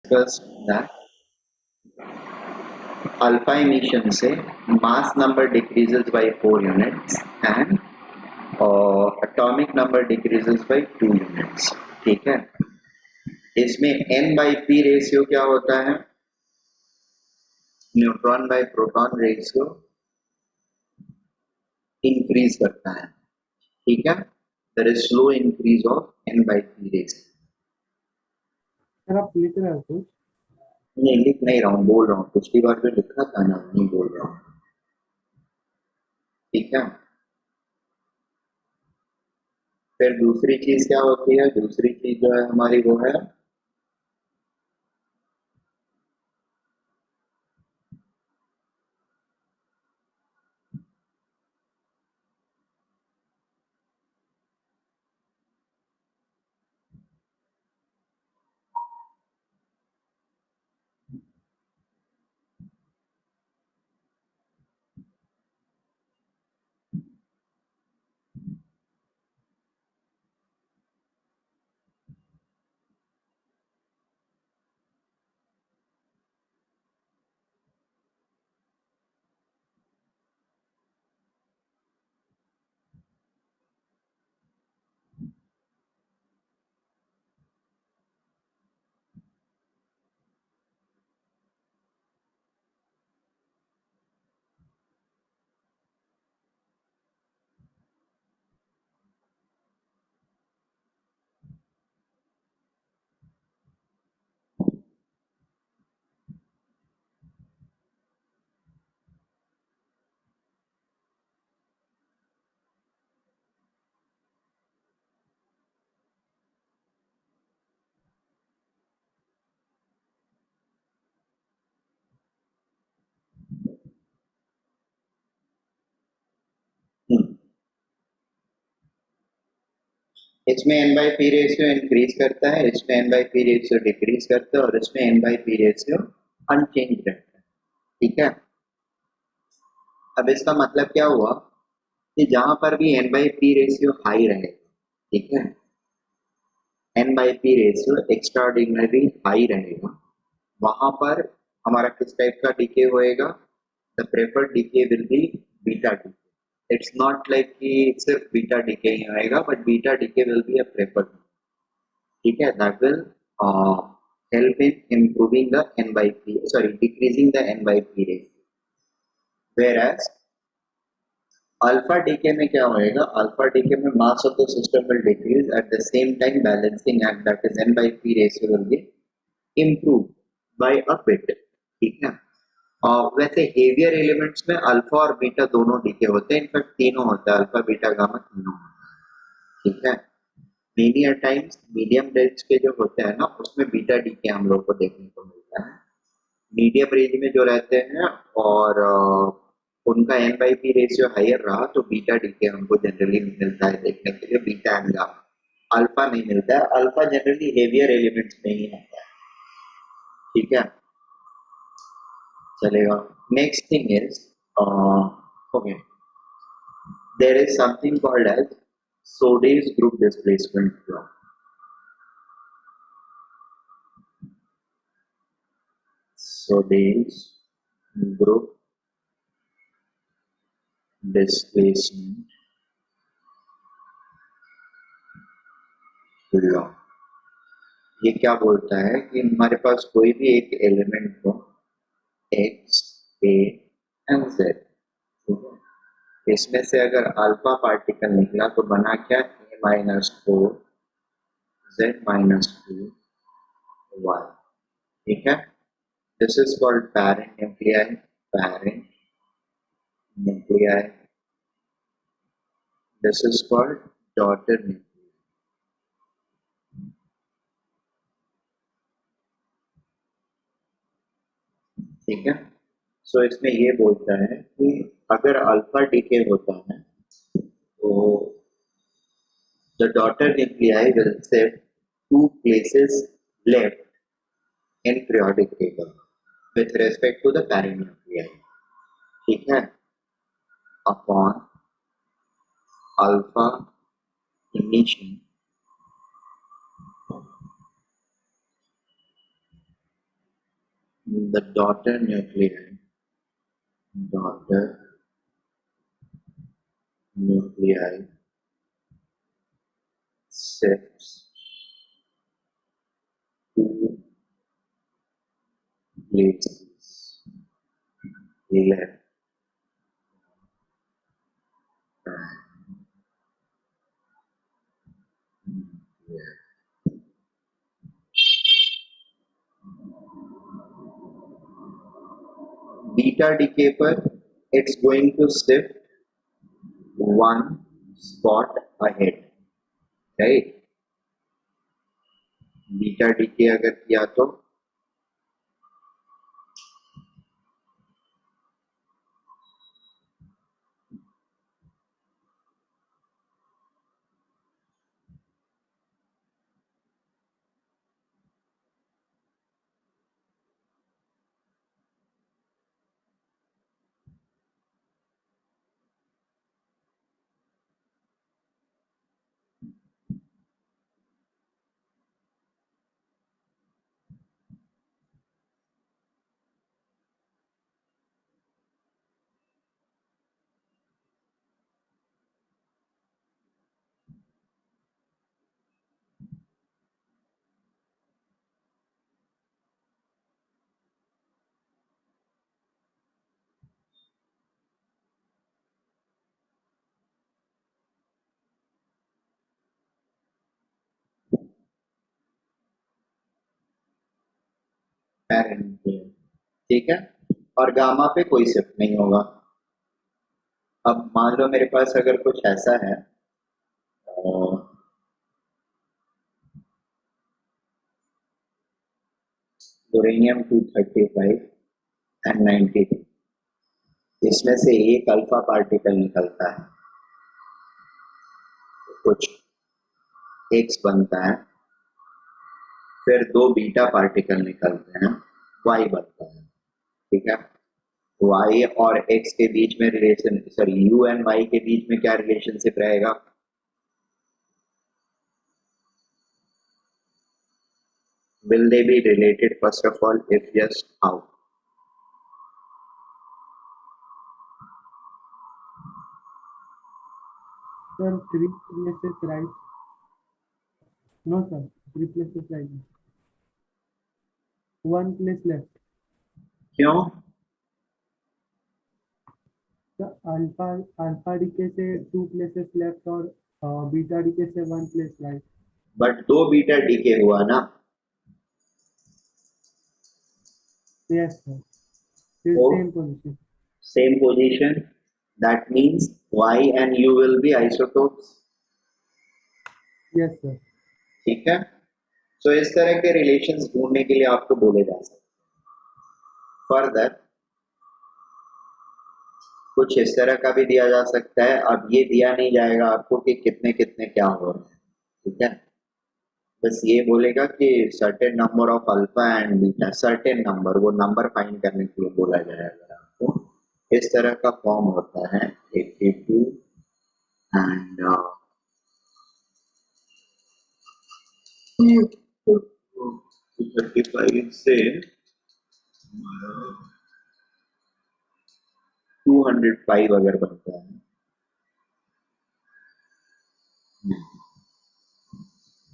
discussed that alpha emission से mass number decreases by 4 units and atomic number decreases by 2 units. ठीक है, इसमें n by p ratio क्या होता है? Neutron by proton ratio increase करता है. ठीक है, there is slow increase of n by p ratio. Sir आप लिख रहे हो कुछ? नहीं लिख नहीं रहा हूँ, बोल रहा हूँ. पिछली बार जो लिखा था ना नहीं बोल रहा हूँ. ठीक है, फिर दूसरी चीज क्या होती है? दूसरी चीज जो है हमारी वो है इसमें n by p ratio increase करता है, इसमें n by p ratio decrease करता है और इसमें n by p ratio unchange रहता है. ठीक है, अब इसका मतलब क्या हुआ कि जहां पर भी n by p ratio high रहे, ठीक है, n by p ratio extraordinary high रहेगा, वहां पर हमारा किस टाइप का डीके होएगा? The preferred decay will be beta decay. It's not like कि सिर्फ बीटा डीके ही आएगा, but beta decay will be a preferred. ठीक है, that will help in improving the n by p, sorry, decreasing the n by p ratio. Whereas alpha decay में क्या होएगा? Alpha decay में mass of the system will decrease, at the same time balancing act that is n by p ratio will be improve bye a bit. ठीक है, और वैसे heavier elements में alpha और बीटा दोनों डीके होते हैं, इनफैक्ट तीनों होता है, अल्फा बीटा गामा तीनों होता है. ठीक है, many a times medium range के जो होते हैं ना उसमें बीटा डीके हम लोग को देखने को मिलता है. मीडियम रेंज में जो रहते हैं और उनका N by P ratio higher रहा तो बीटा डीके हमको जनरली मिलता है देखने के लिए, बीटा एंड गामा. अल्फा नहीं मिलता है, अल्फा जनरली हेवियर एलिमेंट्स में ही आता है. ठीक है, चलेगा. Next thing is okay, there is something called as Soddy's group displacement law. Sode's group displacement law. ये क्या बोलता है कि हमारे पास कोई भी एक एलिमेंट हो x, a and z, इसमें से अगर अल्फा पार्टिकल निकला तो बना क्या? a minus 4 z minus 2 y. ठीक है, this is called parent nuclei. Parent nuclei, this is called daughter nuclei. ठीक है, सो इसमें ये बोलता है कि अगर अल्फा डीके होता है तो the daughter nuclei will set 2 places left in periodic table with respect to the parent nuclei. ठीक है, upon alpha emission the daughter nuclei shifts to places left nuclei. Beta decay पर it's going to shift one spot ahead, right? Beta decay अगर किया तो ठीक है, और gamma पे कोई शिफ्ट नहीं होगा। अब मान लो मेरे पास अगर कुछ ऐसा है यूरेनियम 235 एंड 93, इसमें से एक अल्फा पार्टिकल निकलता है, कुछ एक्स बनता है, फिर दो बीटा पार्टिकल निकलते हैं, वाई बनता है, ठीक है। वाई और एक्स के बीच में relation, sorry U and Y के बीच में क्या रिलेशनशिप रहेगा? Will they be related? First of all, if yes, how? Sir, 3 places right. No, sir. 3 places right. 1 place left. क्यों? The alpha decay से 2 places left और beta decay से 1 place right. But दो बीटा डीके हुआ ना, Yes, sir. Still तो same position. Same position, that means Y and U will be isotopes, Yes, sir. ठीक है। सो इस तरह के रिलेशंस ढूंढने के लिए आपको बोले जा सकते हैं। फर्दर कुछ इस तरह का भी दिया जा सकता है, अब ये दिया नहीं जाएगा आपको कि कितने कितने क्या हो रहे हैं, ठीक है। बस ये बोलेगा कि certain number of alpha and beta, certain number, वो नंबर फाइंड करने के लिए बोला जाएगा आपको। इस तरह का फॉर्म होता है 82 एंड 35 से 205 अगर बनता है,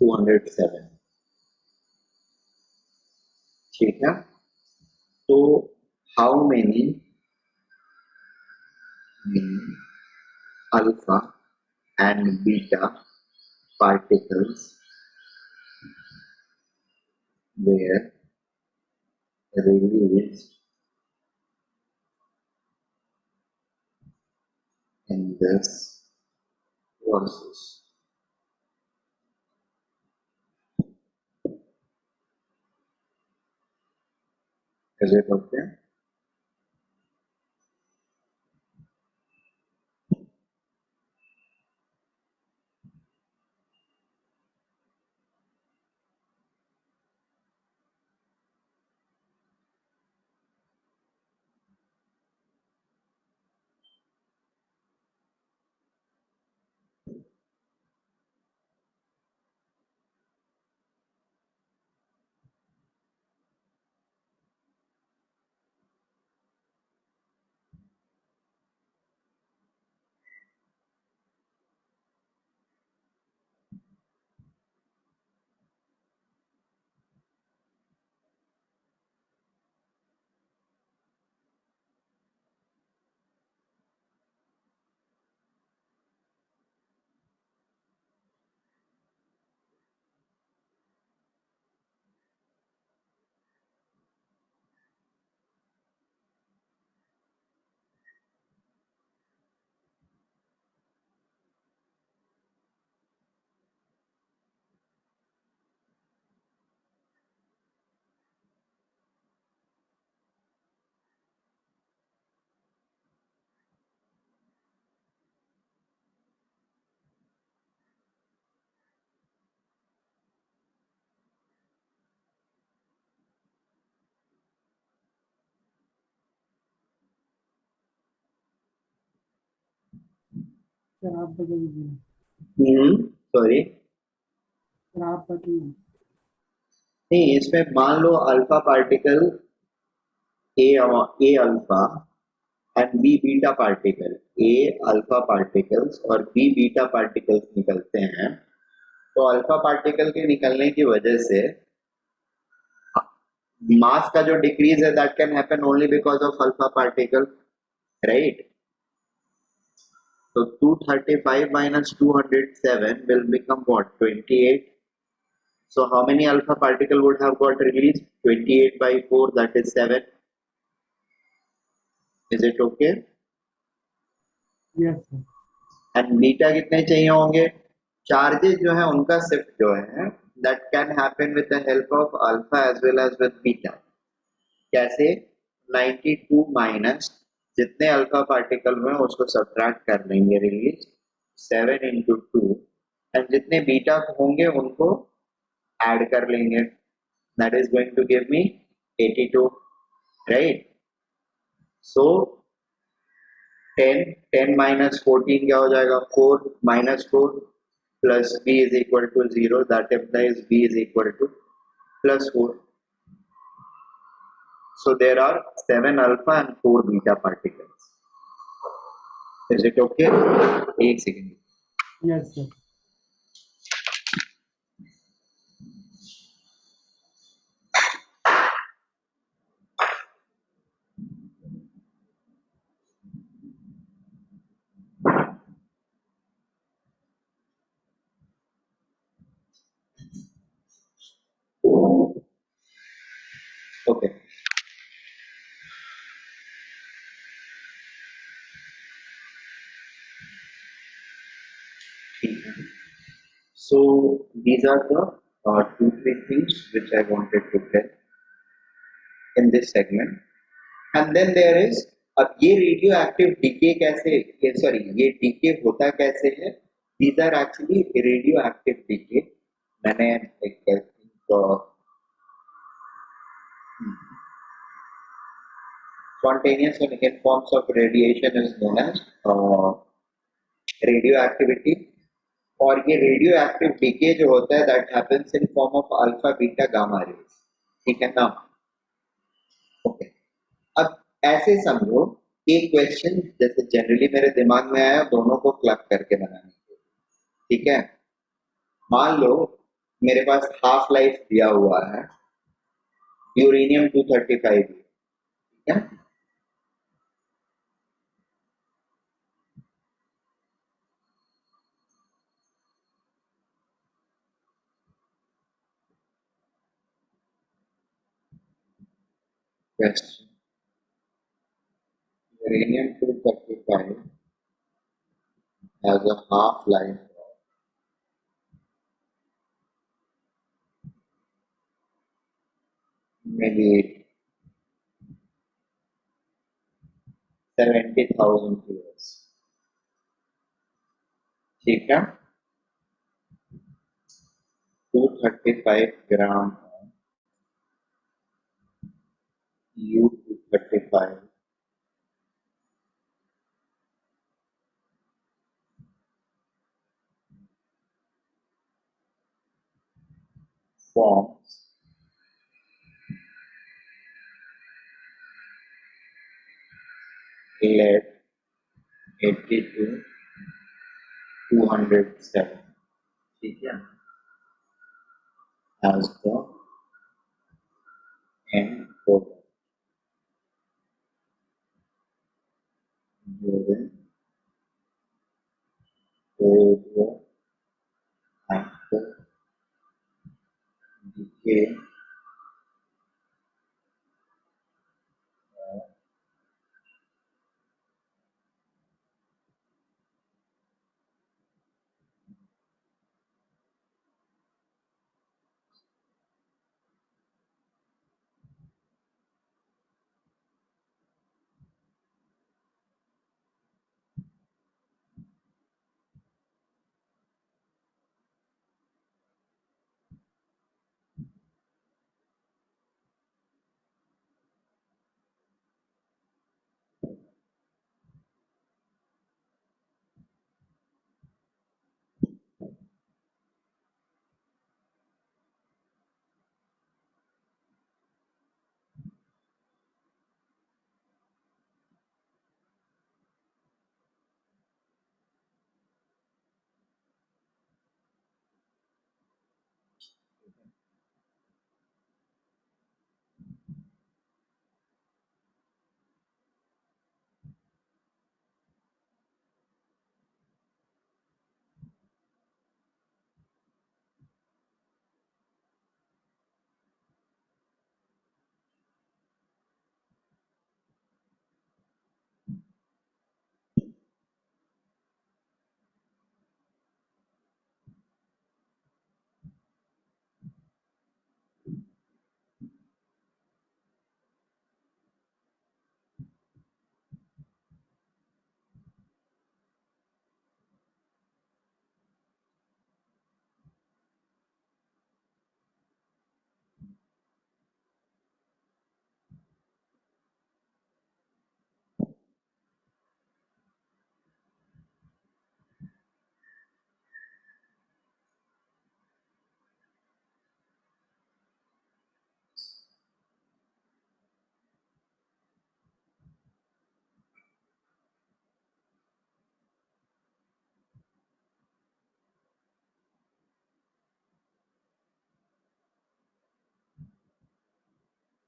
207, ठीक है। तो how many alpha and beta particles were released in this process? Is it okay? Sir आप बता दीजिए। सॉरी, सर आप बताइए। नहीं इसमें मान लो alpha particle A alpha and B beta particle, A alpha particles और बी बीटा पार्टिकल्स निकलते हैं। तो अल्फा पार्टिकल के निकलने की वजह से मास का जो डिक्रीज है that can happen only because of alpha particle, right? So 235 minus 207 will become what? 28. So how many alpha particle would have got released? 28 by 4, that is 7. Is it okay? Yes sir. And beta कितने चाहिए होंगे? Charges जो है उनका shift जो है that can happen with the help of alpha as well as with beta. कैसे? 92 minus जितने अल्फा पार्टिकल हुए उसको सब्ट्रैक्ट कर लेंगे, रिलीज 7 इंटू 2, एंड जितने बीटा होंगे उनको ऐड कर लेंगे, that is going to give me 82, right? So 10 10 minus 14 क्या हो जाएगा? 4 minus 4 plus b is equal to 0, that implies b is equal to plus 4. So there are 7 alpha and 4 beta particles. Is it okay? एक second. Yes sir. Okay. So these are the two three things which I wanted to tell in this segment. And then there is, अब ये radio active DK कैसे, ये sorry ये DK होता कैसे है? These are actually radioactive decay. मैंने एक spontaneous and hidden forms of radiation is known as radio activity. और ये रेडियो एक्टिव डीके जो होता है that happens in form of alpha beta gamma rays, ठीक है ना? ओके. अब ऐसे समझो एक क्वेश्चन जैसे जनरली मेरे दिमाग में आया, दोनों को क्लब करके बनाने के, ठीक है? मान लो मेरे पास हाफ लाइफ दिया हुआ है यूरेनियम 235, ठीक है? Question, uranium 235 has a half life of maybe 70,000 years, ठीक है? 235 ग्राम U235 forms lead 82 207, ठीक है? As the end product during radioactive decay of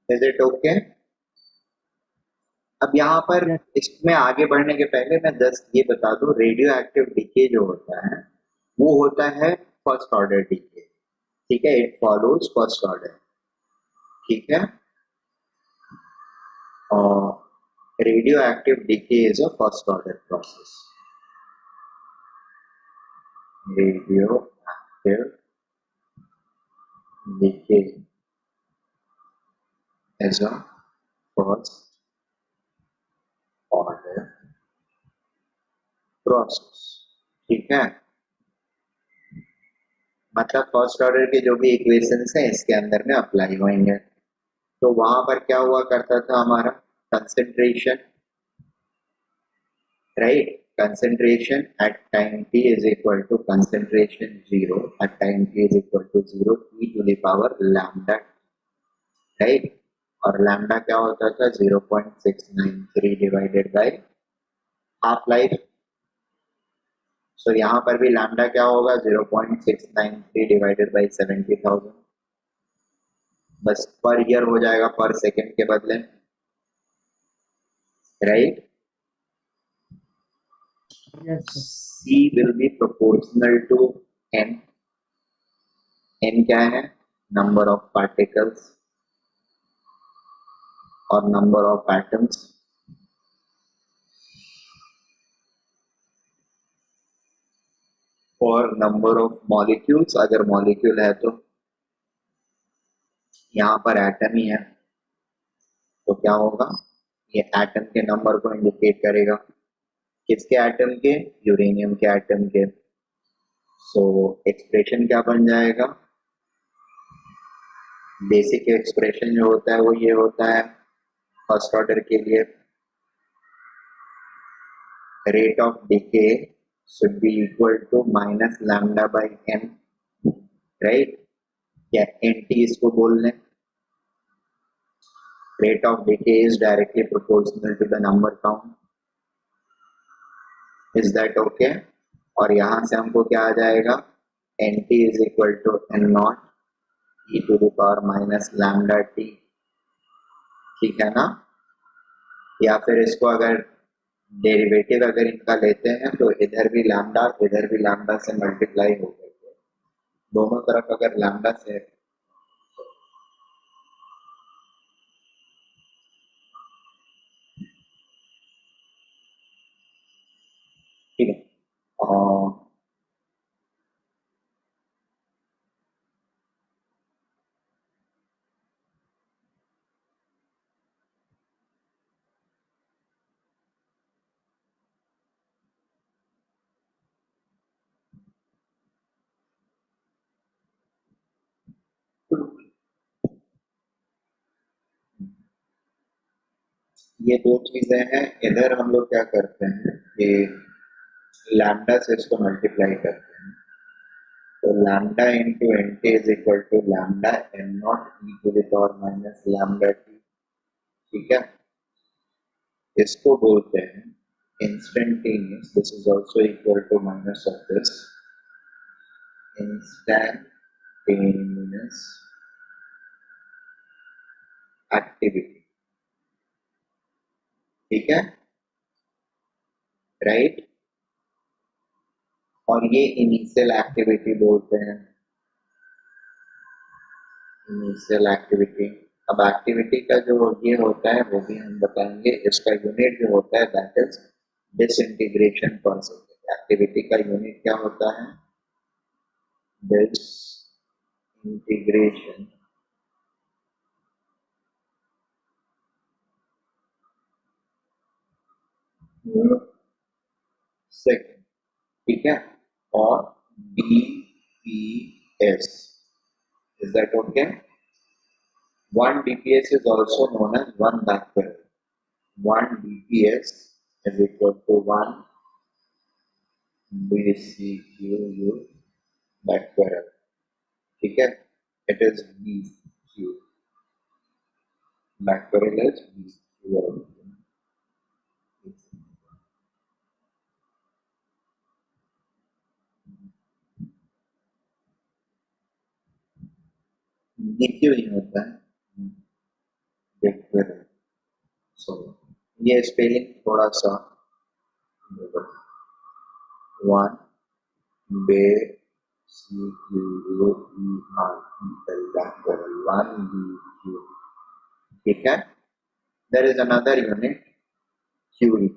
is it okay? अब यहाँ पर Yes. इसमें आगे बढ़ने के पहले मैं जस्ट ये बता दूं, रेडियो एक्टिव डीके जो होता है वो होता है फर्स्ट ऑर्डर डीके, ठीक है, इट फॉलोज फर्स्ट ऑर्डर, ठीक है, और radioactive decay is a first order process. Radioactive decay is a first order process, ठीक है, मतलब फर्स्ट ऑर्डर के जो भी इक्वेशंस हैं इसके अंदर में अप्लाई होंगे। तो वहां पर क्या हुआ करता था हमारा concentration, right, concentration at time t is equal to concentration 0 at time t is equal to 0 e to the power lambda, right, और लैम्डा क्या होता था 0.693 डिवाइडेड बाय हाफ लाइफ। सो यहाँ पर भी लैम्डा क्या होगा 0.693 डिवाइडेड बाय 70,000, बस पर ईयर हो जाएगा पर सेकेंड के बदले, right. Yes, sir. C will be proportional to n, n क्या है नंबर ऑफ पार्टिकल्स और नंबर ऑफ एटम्स, और नंबर ऑफ मॉलिक्यूल्स अगर मॉलिक्यूल है तो, यहाँ पर एटम ही है तो क्या होगा, ये एटम के नंबर को इंडिकेट करेगा, किसके एटम के, यूरेनियम के एटम के। सो एक्सप्रेशन क्या बन जाएगा, बेसिक एक्सप्रेशन जो होता है वो ये होता है फर्स्ट ऑर्डर के लिए, rate of decay should be equal to minus lambda by n, right, या nt इसको बोल लें, rate of decay is directly proportional to the number count, is that okay? और यहाँ से हमको क्या आ जाएगा, nt is equal to n naught e to the power minus lambda t, ठीक है ना। या फिर इसको अगर डेरिवेटिव अगर इनका लेते हैं तो इधर भी लैम्डा से मल्टीप्लाई हो गए, दोनों तरफ अगर लैम्डा से, ठीक है, और ये दो चीजें हैं, इधर हम लोग क्या करते हैं कि लैम्डा से इसको मल्टीप्लाई करते हैं, तो lambda into N T is equal to lambda N naught e to the power minus lambda T, ठीक है, इसको बोलते हैं instantaneous, this is also equal to minus of this instantaneous activity, ठीक है, राइट, और ये इनिशियल एक्टिविटी बोलते हैं, इनिशियल एक्टिविटी। अब एक्टिविटी का जो ये होता है वो भी हम बताएंगे, इसका यूनिट जो होता है दैट इज डिसइंटीग्रेशन पर सेकेंड। एक्टिविटी का यूनिट क्या होता है, डिसइंटीग्रेशन सेकेंड, ठीक है, और DPS, is that okay? 1 DPS is also known as 1 becquerel. 1 DPS is equal to 1 BCQU becquerel, ठीक है, it is BQ, becquerel is BQ, BQ ही होता है, बेक्वेरेल। सो ये स्पेलिंग थोड़ा सा 1 B C Q U E R E L becquerel 1 B Q, ठीक है। There is another unit curie,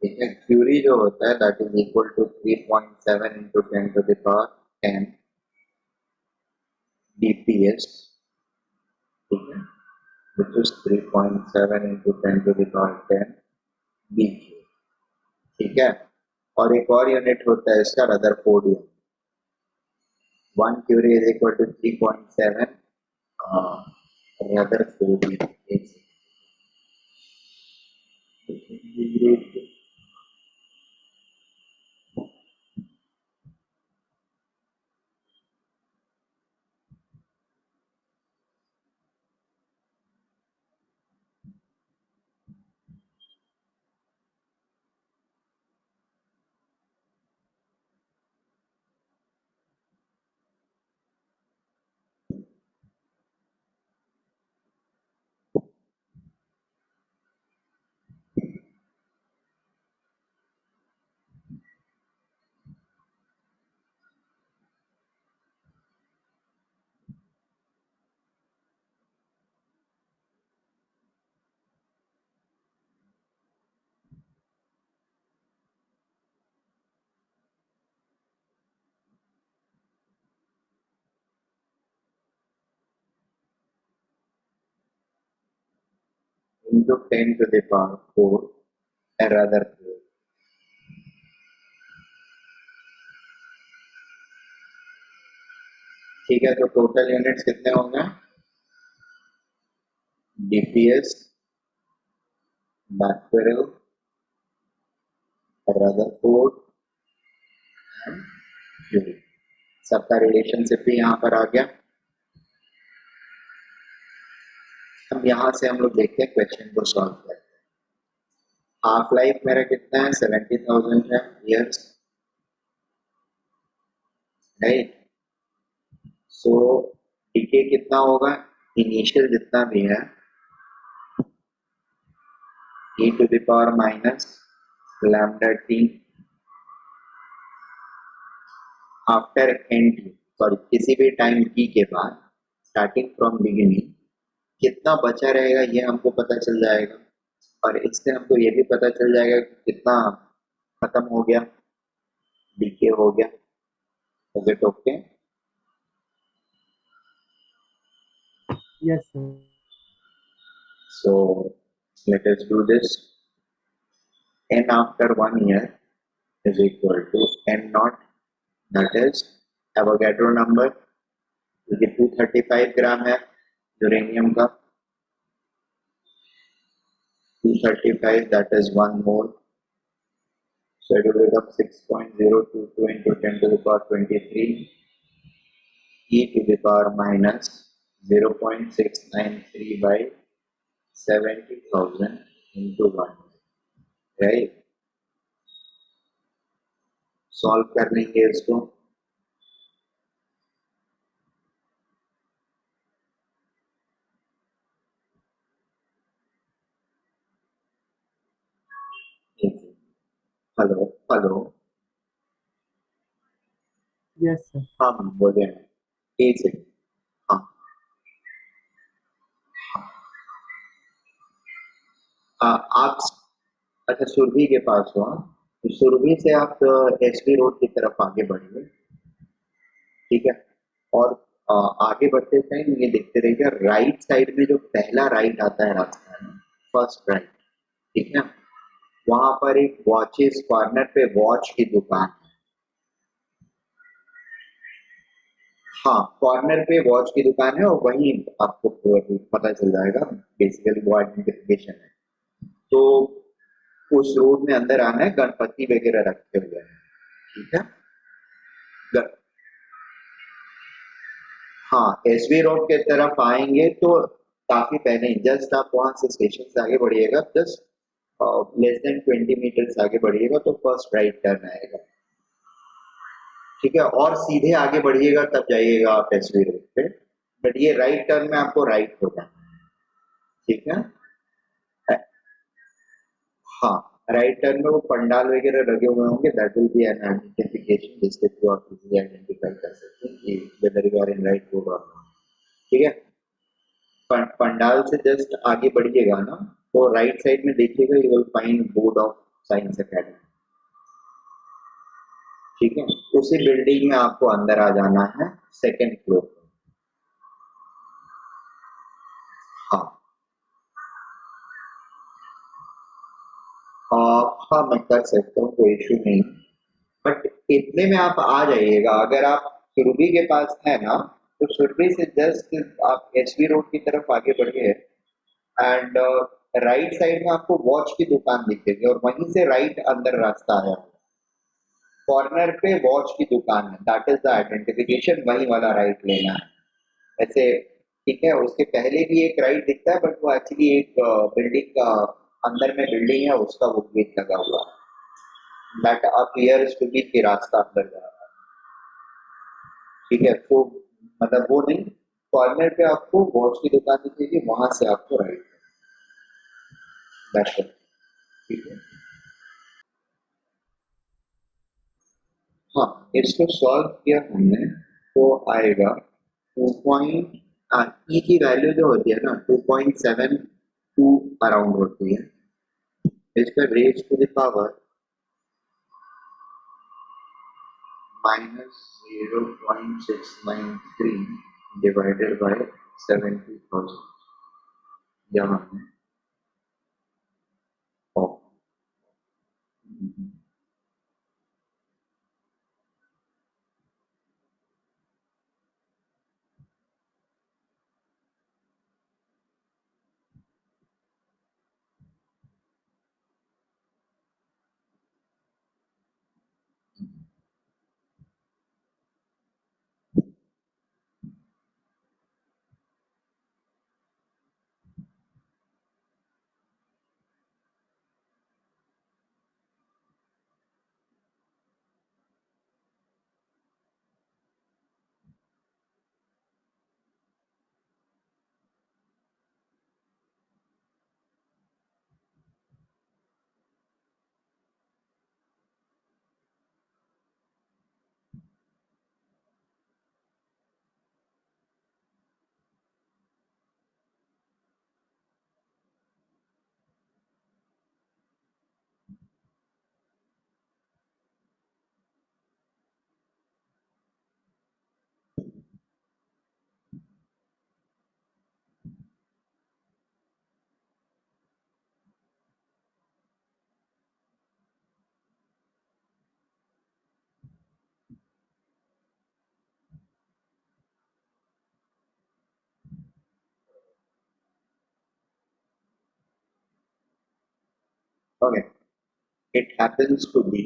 ठीक है। क्यूरी जो होता है that is equal to 3.7 into 10 to the power 10 dps, ठीक है, which is 3.7 into 10 to the power 10 dq, ठीक है। और एक और यूनिट होता है इसका Rutherford unit, 1 curie is equal to 3.7 Rutherford unit. into 10 to the power 4 Rutherford, ठीक है। तो टोटल यूनिट्स कितने होंगे, DPS, becquerel, Rutherford and curie, सबका रिलेशनशिप भी यहाँ पर आ गया। अब यहाँ से हम लोग देखते हैं क्वेश्चन को सॉल्व करते हैं। हाफ लाइफ मेरा कितना है, 70,000 है ईयर्स, राइट। सो डीके कितना होगा, इनिशियल जितना भी है e to the power minus lambda T after N T, sorry किसी भी टाइम t के बाद स्टार्टिंग फ्रॉम बिगिनिंग कितना बचा रहेगा ये हमको पता चल जाएगा, और इससे हमको ये भी पता चल जाएगा कि कितना खत्म हो गया, डीके हो गया। Is it okay? Yes, sir. So let us do this. N after 1 year is equal to n naught, that is Avogadro number, क्योंकि 235 ग्राम है यूरेनियम का, 235 that is 1 mole, so it will become 6.022 into 10 to the power 23 e to the power minus 0.693 by 70,000 into 1, right? Solve कर लेंगे इसको, hello hello, Yes, sir. हाँ बोलिए, एक second, हाँ आप अच्छा सुरभि के पास हो, हाँ? तो सुरभि से आप एसपी रोड की तरफ आगे बढ़िए, ठीक है। और आगे बढ़ते टाइम ये देखते रहिएगा राइट साइड में जो पहला राइट आता है रास्ता है, फर्स्ट राइट, ठीक है, वहां पर एक वॉचेस कॉर्नर पे वॉच की दुकान है, हाँ कॉर्नर पे वॉच की दुकान है और वहीं आपको पता चल जाएगा, बेसिकली वो आइडेंटिफिकेशन है। तो उस रोड में अंदर आना है, गणपति वगैरह रखे हुए हैं, ठीक है। ग- हाँ एसवी रोड के तरफ आएंगे तो काफी पहले ही, जस्ट आप वहां से स्टेशन से आगे बढ़िएगा, जस्ट लेस देन 20 मीटर्स आगे बढ़िएगा तो फर्स्ट राइट टर्न आएगा, ठीक है। और सीधे आगे बढ़िएगा तब जाइएगा आप एसवी रोड पे, बट ये राइट टर्न में आपको राइट होगा, ठीक है। हाँ, राइट टर्न में वो पंडाल वगैरह लगे हुए होंगे, that will be an identification जिसके थ्रू आप इजीली आइडेंटिफाई कर सकते हैं कि whether you are in right road और नॉट, ठीक है। पंडाल से जस्ट आगे बढ़िएगा ना, तो राइट साइड में देखिएगा, you will find board of science academy, ठीक है। उसी बिल्डिंग में आपको अंदर आ जाना है, सेकेंड फ्लोर पर। हाँ, हाँ मैं कर सकता हूँ, कोई इश्यू नहीं, बट इतने में आप आ जाइएगा। अगर आप सुरभि के पास है ना, तो सुरभि से जस्ट आप एचबी रोड की तरफ आगे बढ़िए, एंड राइट साइड में आपको वॉच की दुकान दिखेगी, और वहीं से राइट अंदर रास्ता आया, कॉर्नर पे वॉच की दुकान है, दैट इज द आइडेंटिफिकेशन, वही वाला राइट लेना है ऐसे, ठीक है। उसके पहले भी एक राइट दिखता है, बट वो एक्चुअली एक बिल्डिंग का अंदर में बिल्डिंग है, उसका वो गेट लगा हुआ है, दैट अपीयर्स टू बी कि रास्ता अंदर जा रहा है, ठीक है। तो मतलब वो नहीं, कॉर्नर पे आपको वॉच की दुकान दिखेगी, वहां से आपको राइट, दैट्स इट, ठीक है। हाँ, इसको सॉल्व किया हमने, तो आएगा 2 ई की वैल्यू जो होती है ना 2.72 अराउंड होती है, इसका raise to the power -0.693 divided by 70,000, यहाँ है। Okay, it happens to be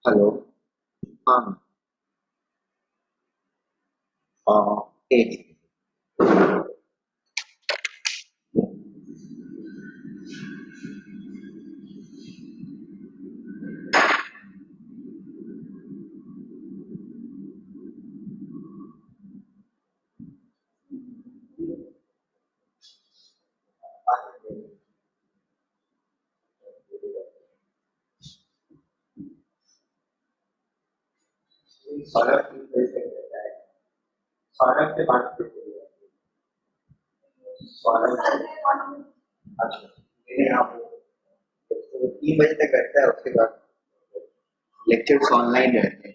hello, हाँ, एक सौरभ से बात करते हैं। अच्छा, मेरे यहाँ तो 3 बजे तक रहता है, उसके बाद लेक्चर्स ऑनलाइन रहते हैं।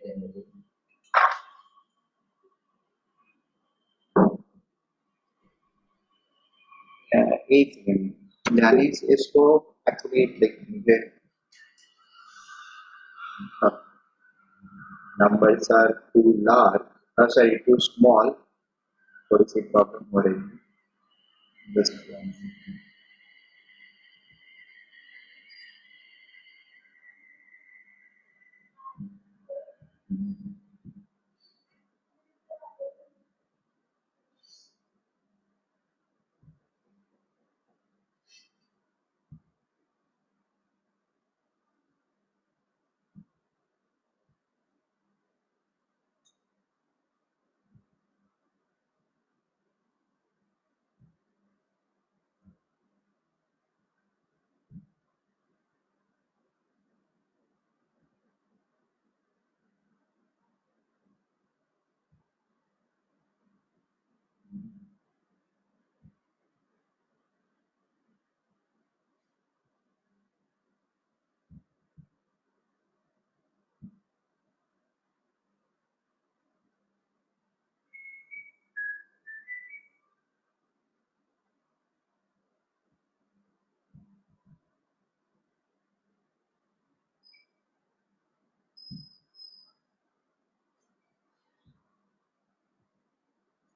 एक सेकंड जानीस, इसको actually numbers are too large, too small, थोड़ी सी प्रॉब्लम हो रही है। Just one second.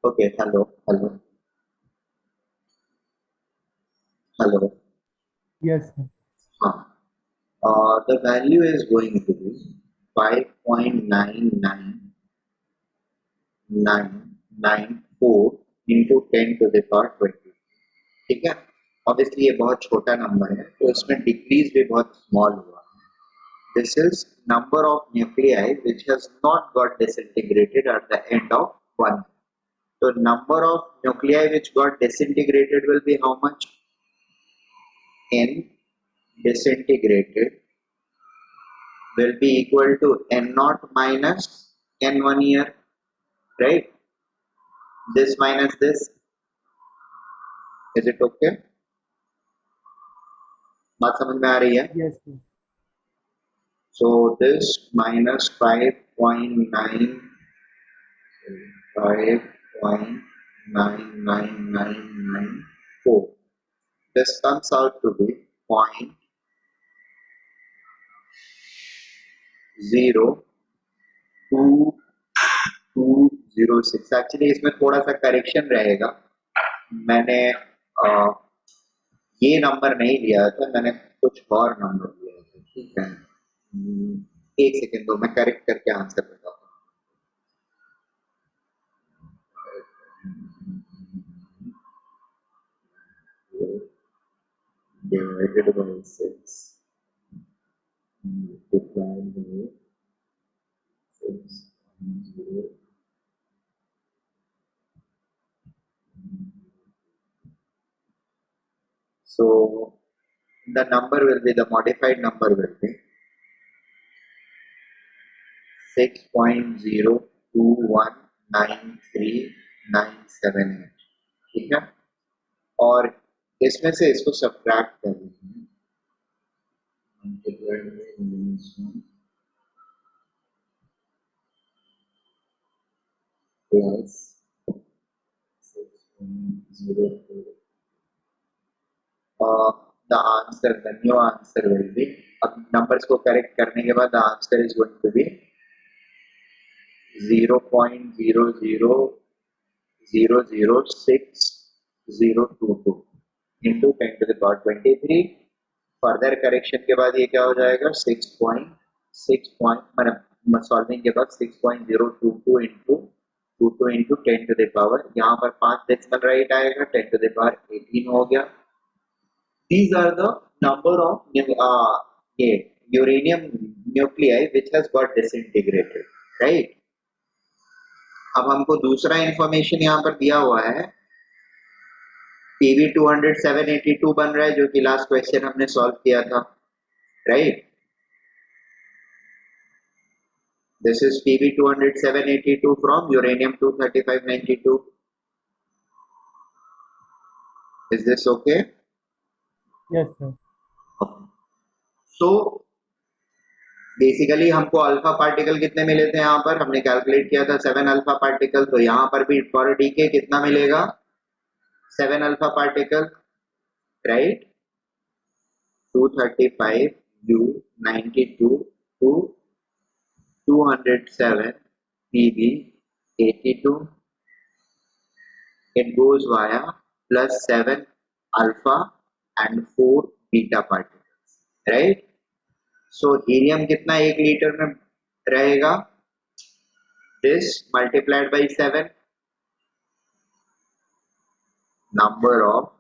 Okay, hello. Yes, sir. The value is going to be 5.9994 into 10 to the power 20। ठीक है, ऑब्वियसली ये बहुत छोटा नंबर है, तो इसमें डिक्रीज भी बहुत स्मॉल हुआ। This is number of nuclei which has not got disintegrated at the end of 1। So number of nuclei which got disintegrated will be how much? N disintegrated will be equal to N0 minus N1 year, right? This minus this, is it okay? बात समझ में आ रही है? Yes, sir. So this minus 5.9994, this comes out to be 0.0206। Actually इसमें थोड़ा सा correction रहेगा, मैंने ये नंबर नहीं लिया था, मैंने कुछ और नंबर लिया था। ठीक है, एक सेकेंड दो, मैं करेक्ट करके आंसर बताता हूँ। Divided by 6 multiplied by 6.0। So the number will be, the modified number will be 6.02193978। ठीक है, और इसमें से इसको सब्ट्रैक्ट कर देते हैं, plus 6.04। the answer, the new answer will be, अब numbers को correct करने के बाद the answer is going to be 0.0006022 into 10 to the power 23। Further correction के बाद ये क्या हो जाएगा, 6.6 मतलब सॉल्विंग के बाद 6.022 into 2 into 10 to the power, यहाँ पर 5 डेसिमल राइट आएगा, 10 to the power 18 हो गया. These are the number of ये uranium nuclei which has got disintegrated, right? अब हमको दूसरा इंफॉर्मेशन यहाँ पर दिया हुआ है, PV 200 782 बन रहा है, जो कि लास्ट क्वेश्चन हमने सॉल्व किया था, right? This is PV 200 782 from uranium 235 92. Is this okay? Yes, sir. So basically हमको अल्फा पार्टिकल कितने मिले थे, यहाँ पर हमने कैलकुलेट किया था 7 अल्फा पार्टिकल, तो यहाँ पर भी फॉर डीके कितना मिलेगा, 7 alpha particle, right? 235 U 92 to 207 PB 82, it goes via plus 7 alpha and 4 beta particles, right? So helium कितना 1 लीटर में रहेगा, this multiplied by 7, number of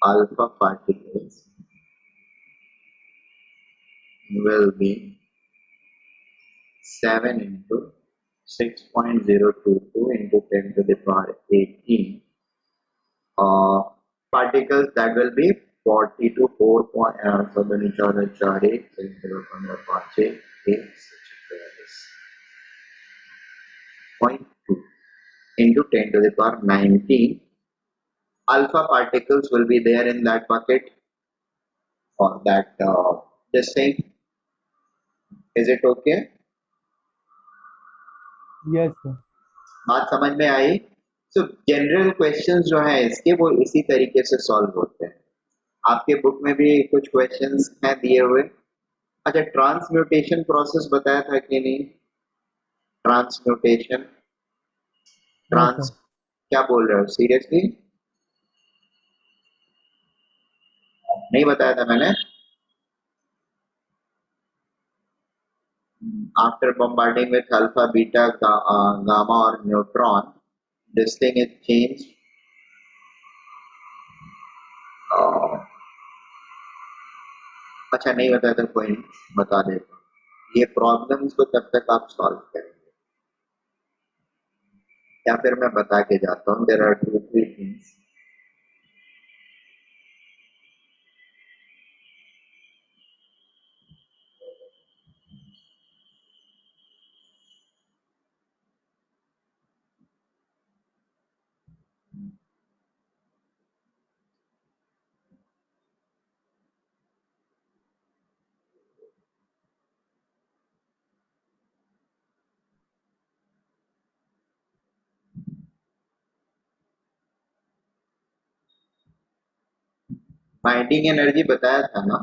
alpha particles will be 7 into 6.022 into 10 to the power 18 particles, that will be 40 to 4 point, so the Nichar 4 1 5 1 0.2 into 10 to the power 19 alpha particles will be there in that bucket, or that this thing. Is it okay? Yes, sir. बात समझ में आई? सो general questions जो है इसके वो इसी तरीके से सॉल्व होते हैं. आपके बुक में भी कुछ क्वेश्चंस हैं दिए हुए. अच्छा, ट्रांसम्यूटेशन प्रोसेस बताया था कि नहीं? ट्रांसम्यूटेशन, ट्रांस क्या बोल रहे हो, सीरियसली नहीं बताया था मैंने? After bombarding with alpha, beta, gamma or neutron, this thing is changed. अच्छा नहीं बताया तो कोई नहीं, बता देता हूँ. ये प्रॉब्लम्स को तब तक आप सॉल्व करेंगे या फिर मैं बता के जाता हूँ. There are 2-3 things. Binding energy बताया था ना?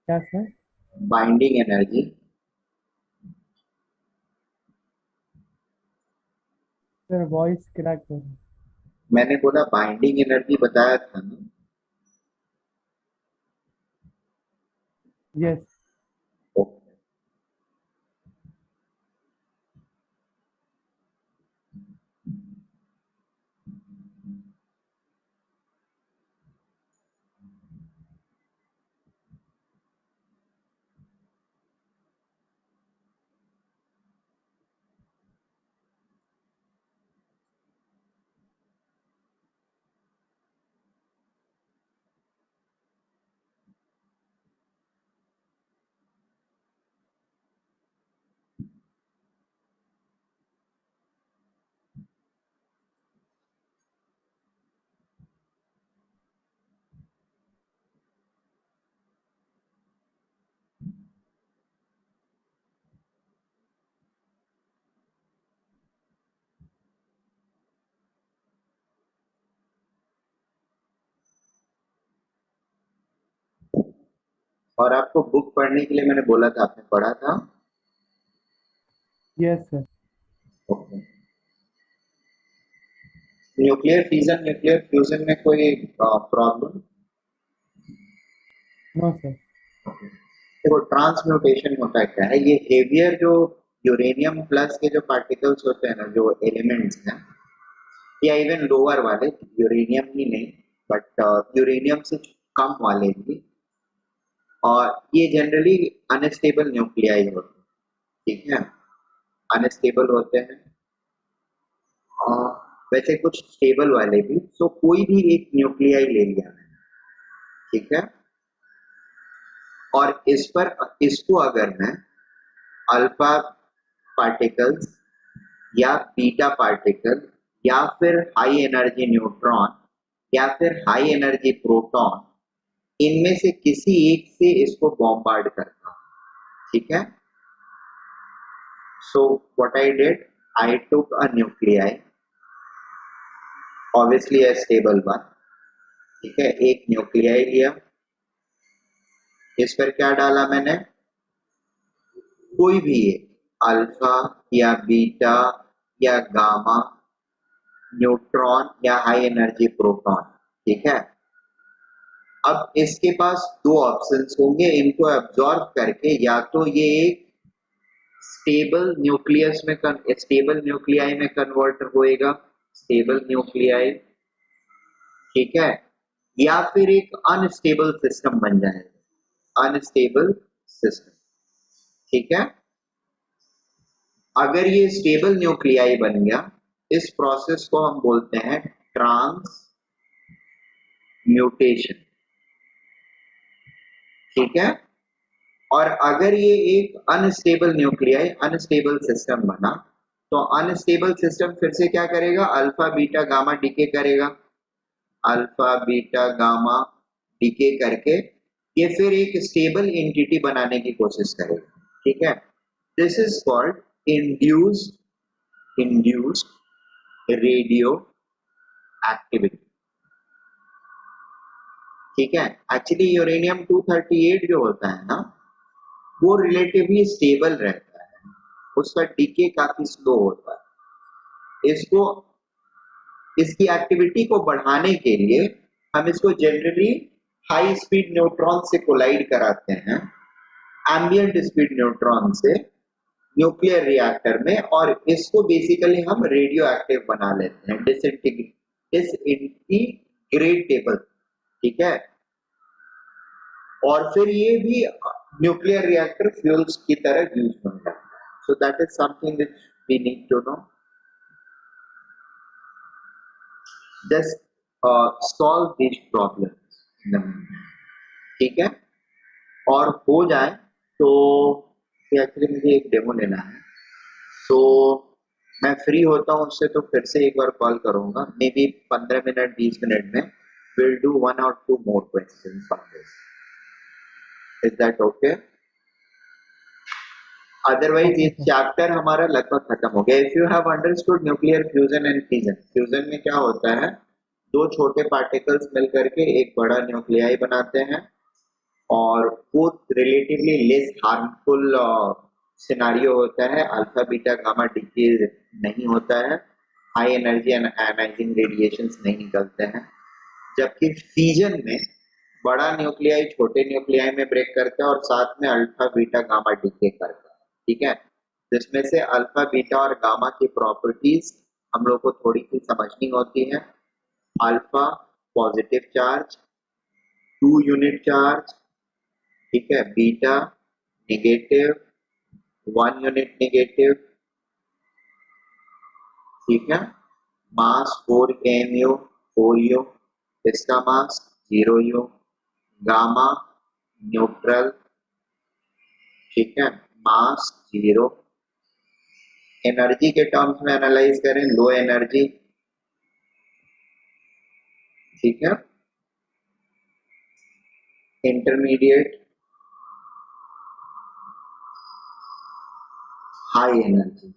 क्या sir? Binding energy sir voice crack हो रहा है. मैंने बोला बाइंडिंग एनर्जी बताया था ना? Yes. और आपको बुक पढ़ने के लिए मैंने बोला था, आपने पढ़ा था? Yes, sir. Okay. Nuclear fission nuclear fusion में कोई प्रॉब्लम? No sir. देखो ट्रांसम्यूटेशन होता है क्या है, ये हेवियर जो यूरेनियम प्लस के जो पार्टिकल्स होते हैं ना, जो एलिमेंट्स हैं, या इवन लोअर वाले, यूरेनियम ही नहीं बट यूरेनियम से कम वाले भी, और ये जनरली अनस्टेबल न्यूक्लियाई होते हैं, ठीक है, अनस्टेबल होते हैं। और वैसे कुछ स्टेबल वाले भी, तो कोई भी एक न्यूक्लियाई ले लिया मैंने, ठीक है, और इस पर इसको अगर मैं अल्फा पार्टिकल्स या बीटा पार्टिकल या फिर हाई एनर्जी न्यूट्रॉन या फिर हाई एनर्जी प्रोटॉन, इनमें से किसी एक से इसको बॉम्बार्ड करता हूं, ठीक है। So what I did, I took a nuclei, obviously a stable one, ठीक है, एक न्यूक्लियाई लिया, इस पर क्या डाला मैंने, कोई भी अल्फा या बीटा या गामा न्यूट्रॉन या हाई एनर्जी प्रोटॉन, ठीक है। अब इसके पास दो ऑप्शंस होंगे, इनको एब्जॉर्ब करके या तो ये एक स्टेबल न्यूक्लियस में स्टेबल न्यूक्लियाई में कन्वर्ट होएगा, स्टेबल न्यूक्लियाई, ठीक है, या फिर एक अनस्टेबल सिस्टम बन जाएगा, अनस्टेबल सिस्टम, ठीक है। अगर ये स्टेबल न्यूक्लियाई बन गया, इस प्रोसेस को हम बोलते हैं ट्रांसम्यूटेशन, ठीक है। और अगर ये एक अनस्टेबल न्यूक्लियाई, अनस्टेबल सिस्टम बना, तो अनस्टेबल सिस्टम फिर से क्या करेगा, अल्फा बीटा गामा डीके करेगा, अल्फा बीटा गामा डीके करके ये फिर एक स्टेबल एंटिटी बनाने की कोशिश करेगा, ठीक है। This is called induced radio activity, ठीक है। एक्चुअली यूरेनियम 238 जो होता है ना, वो रिलेटिवली स्टेबल रहता है, उसका डीके काफी स्लो होता है। इसको, इसकी एक्टिविटी को बढ़ाने के लिए हम इसको जनरली हाई स्पीड न्यूट्रॉन से कोलाइड कराते हैं, एम्बिएंट स्पीड न्यूट्रॉन से न्यूक्लियर रिएक्टर में, और इसको बेसिकली हम रेडियो एक्टिव बना लेते हैं, डिसइंटीग्रेटेबल, ठीक है। और फिर ये भी न्यूक्लियर रिएक्टर फ्यूल्स की तरह यूज होता है। So that is something which we need to know, just solve this problem, ठीक है। और हो जाए तो एक्चुअली मुझे एक डेमो लेना है, तो मैं फ्री होता हूँ उससे तो फिर से एक बार कॉल करूंगा, मे बी 15 मिनट 20 मिनट में will do 1 or 2 more questions on this, is that okay? Otherwise ये ओके सर। चैप्टर हमारा लगभग खत्म हो गया। If you have understood nuclear fusion and fission, fusion में क्या होता है, दो छोटे पार्टिकल्स मिलकर के एक बड़ा न्यूक्लियाई बनाते हैं, और वो रिलेटिवली लेस हार्मफुल सिनारियो होता है, अल्फा बीटा गामा डीके नहीं होता है, high energy and ionising radiations नहीं निकलते हैं। जबकि फ्यूजन में बड़ा न्यूक्लियाई छोटे न्यूक्लियाई में ब्रेक करता है और साथ में अल्फा बीटा गामा डीके करता है, ठीक है। जिसमें से अल्फा बीटा और गामा की प्रॉपर्टीज हम लोग को थोड़ी सी समझनी होती है। Alpha positive charge, 2 unit charge, ठीक है, बीटा नेगेटिव, 1 यूनिट नेगेटिव, ठीक है, मास 4 kmu, 4u, इसका मास 0u, गामा न्यूट्रल, ठीक है, मास 0। एनर्जी के टर्म्स में एनालाइज करें, लो एनर्जी, ठीक है, इंटरमीडिएट, हाई एनर्जी,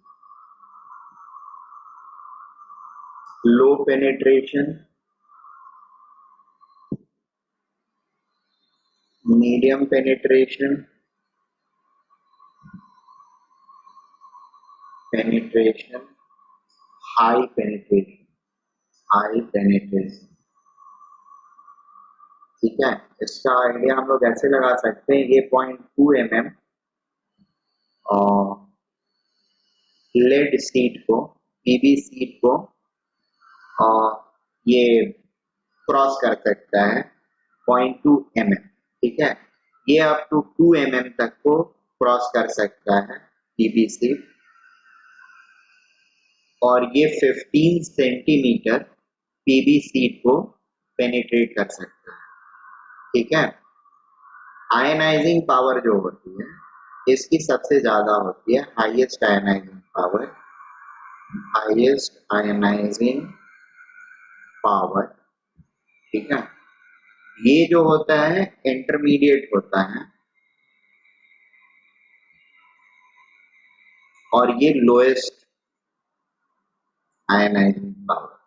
लो penetration, medium penetration, penetration, high penetration, high penetration, ठीक है, इसका आइडिया हम लोग ऐसे लगा सकते हैं, ये 0.2 mm और लेड सीट को, पीबी सीट को ये क्रॉस कर सकता है 0.2 mm, ठीक है, ये अप टू 2 mm तक को क्रॉस कर सकता है पीबी सीट, और ये 15 सेंटीमीटर पीबी सीट को पेनिट्रेट कर सकता है, ठीक है। आयनाइजिंग पावर जो होती है इसकी सबसे ज्यादा होती है, highest ionizing power, highest ionizing power, ठीक है। ये जो होता है इंटरमीडिएट होता है और ये lowest ionizing power.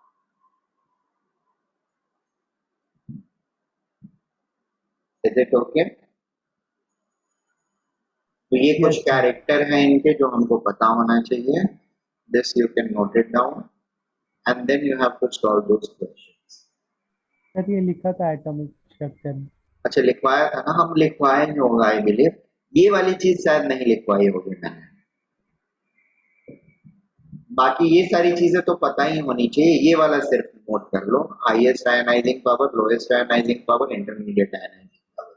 Is it okay? तो ये कुछ यस सर। कैरेक्टर हैं इनके जो हमको पता होना चाहिए। This you can note it down and then you have to solve those questions. Sir ये लिखा था एटॉमिक स्ट्रक्चर में। अच्छा, लिखवाया था ना, हम लिखवाए ही होगा आई बिलीव, ये वाली चीज शायद नहीं लिखवाई होगी मैंने, बाकी ये सारी चीजें तो पता ही होनी चाहिए, ये वाला सिर्फ नोट कर लो, highest ionizing power, lowest ionizing power, intermediate ionizing power,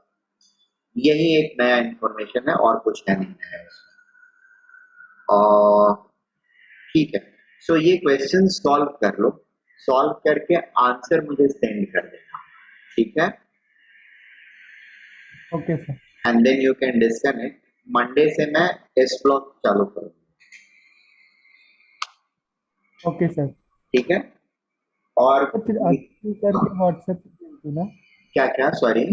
यही एक नया इंफॉर्मेशन है और कुछ है नहीं नया इसमें। और ठीक है, सो ये क्वेश्चन सॉल्व कर लो, सॉल्व करके आंसर मुझे सेंड कर देना, ठीक है, okay sir. And then you can disconnect. Monday से मैं इस ब्लॉक चालू करूँ, ओके सर। ठीक है। और तो फिर अभी करके व्हाट्सएप पे भेज दो ना। क्या क्या, सॉरी,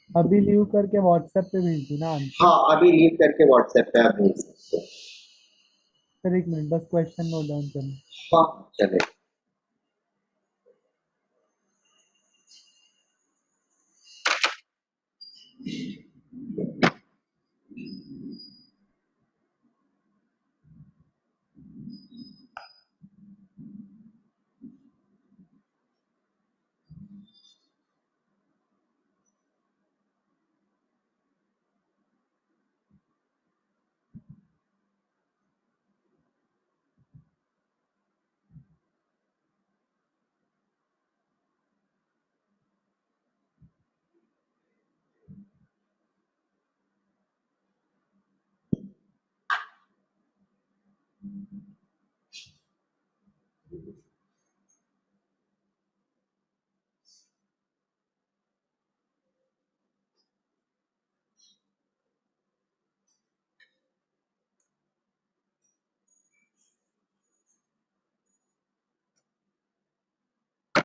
अभी लीव करके व्हाट्सएप पे भेज दो ना आंसर। हाँ अभी लीव करके व्हाट्सएप पे आप भेज सकते हो। सर एक मिनट बस क्वेश्चन नोट डाउन करना। हाँ चले।